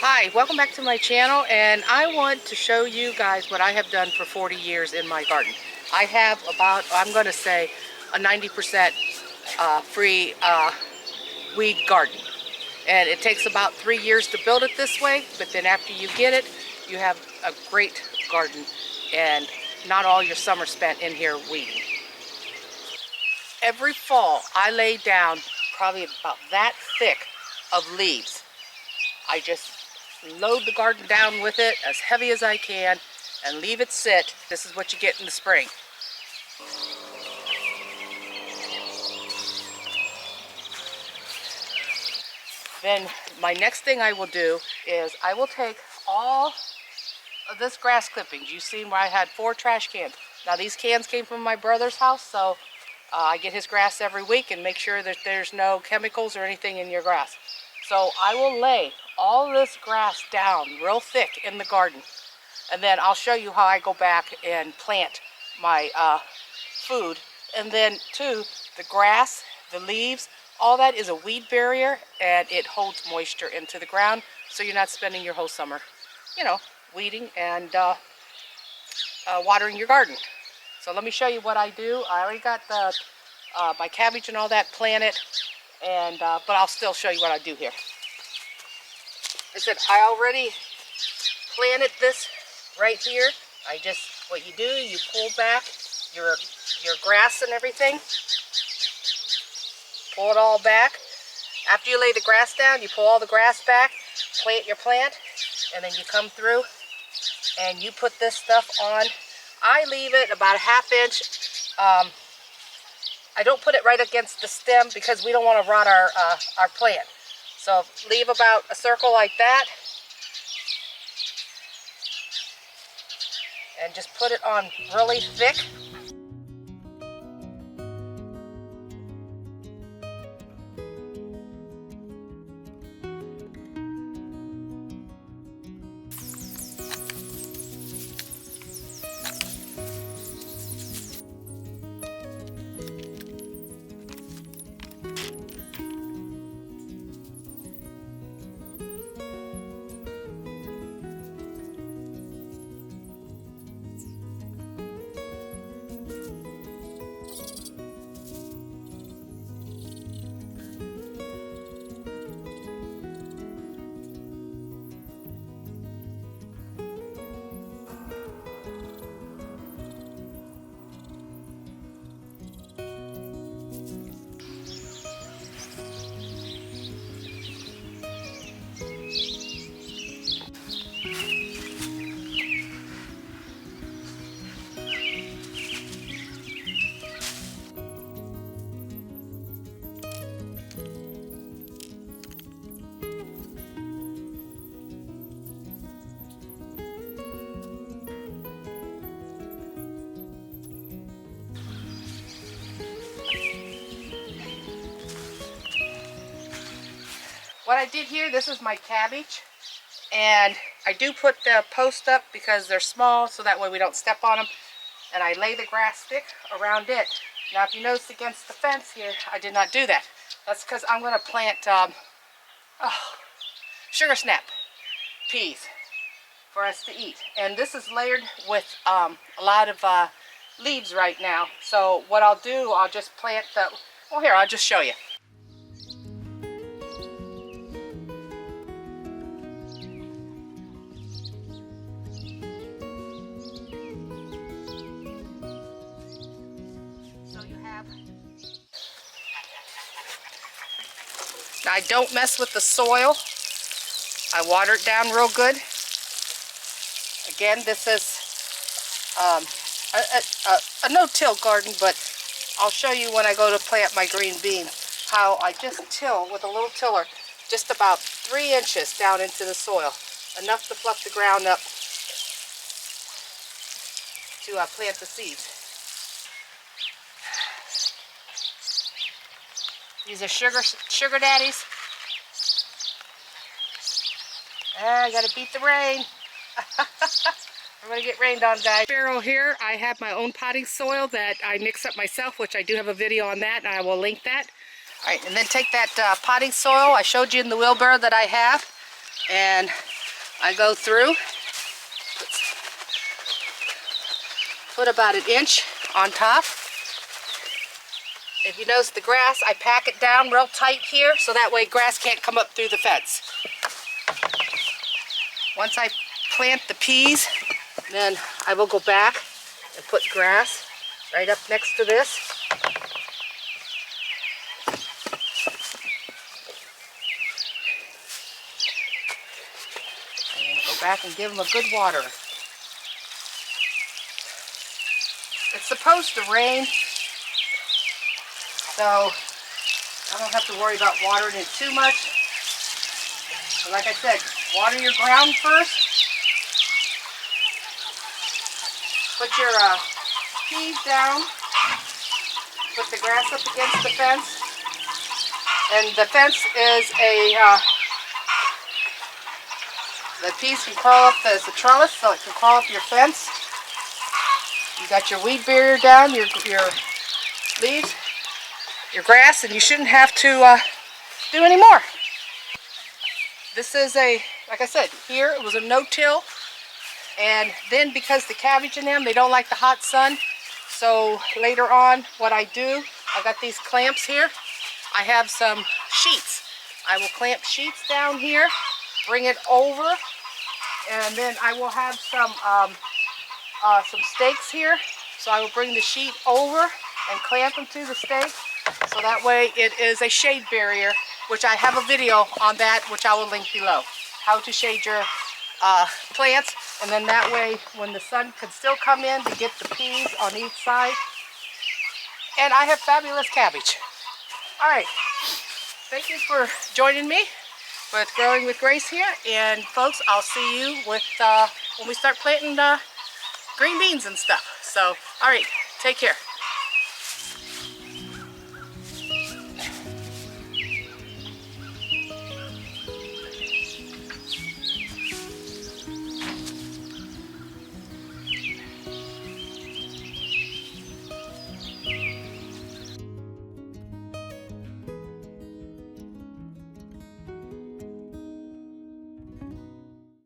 Hi, welcome back to my channel, and I want to show you guys what I have done for 40 years in my garden. I have about, I'm going to say, a 90% free weed garden. And it takes about 3 years to build it this way, but then after you get it, you have a great garden and not all your summer spent in here weeding. Every fall, I lay down probably about that thick of leaves. I just load the garden down with it as heavy as I can and leave it sit. This is what you get in the spring. Then my next thing I will do is I will take all of this grass clippings. You've seen where I had 4 trash cans. Now these cans came from my brother's house, so I get his grass every week and make sure that there's no chemicals or anything in your grass. So I will lay all this grass down real thick in the garden, and then I'll show you how I go back and plant my food. And then too, the grass, the leaves, all that is a weed barrier, and it holds moisture into the ground, so you're not spending your whole summer, you know, weeding and watering your garden. So let me show you what I do. I already got the my cabbage and all that planted, and but I'll still show you what I do here. I said I already planted this right here. What you do, you pull back your grass and everything. Pull it all back. After you lay the grass down, you pull all the grass back, plant your plant, and then you come through and you put this stuff on. I leave it about a ½ inch. I don't put it right against the stem because we don't want to rot our plant. So leave about a circle like that, and just put it on really thick. What I did here, this is my cabbage, and I do put the post up because they're small, so that way we don't step on them, and I lay the grass thick around it. Now if you notice against the fence here, I did not do that. That's because I'm going to plant sugar snap peas for us to eat, and this is layered with a lot of leaves right now. So what I'll do, I'll just plant the, well here, I'll just show you. Now I don't mess with the soil. I water it down real good. Again, this is a no-till garden, but I'll show you when I go to plant my green beans how I just till with a little tiller just about 3 inches down into the soil, enough to fluff the ground up to plant the seeds. These are sugar daddies. I gotta beat the rain. I'm gonna get rained on, guys. Barrel here, I have my own potting soil that I mix up myself, which I do have a video on that, and I will link that. All right, and then take that potting soil I showed you in the wheelbarrow that I have. And I go through, put about an inch on top. If you notice the grass, I pack it down real tight here so that way grass can't come up through the fence. Once I plant the peas, then I will go back and put grass right up next to this. And go back and give them a good water. It's supposed to rain, so I don't have to worry about watering it too much. But like I said, water your ground first. Put your peas down. Put the grass up against the fence. And the fence is the peas can crawl up as a trellis, so it can crawl up your fence. You got your weed barrier down, your leaves, your grass, and you shouldn't have to do any more. This is like I said, here it was a no-till, and then because the cabbage in them, they don't like the hot sun, so later on what I do, I got these clamps here. I have some sheets. I will clamp sheets down here, bring it over, and then I will have some stakes here. So I will bring the sheet over and clamp them to the stake, so that way it is a shade barrier, which I have a video on that, which I will link below. How to shade your plants, and then that way when the sun can still come in to get the peas on each side. And I have fabulous cabbage. Alright, thank you for joining me with Growing with Grace here, and folks, I'll see you with when we start planting green beans and stuff. So, alright, take care.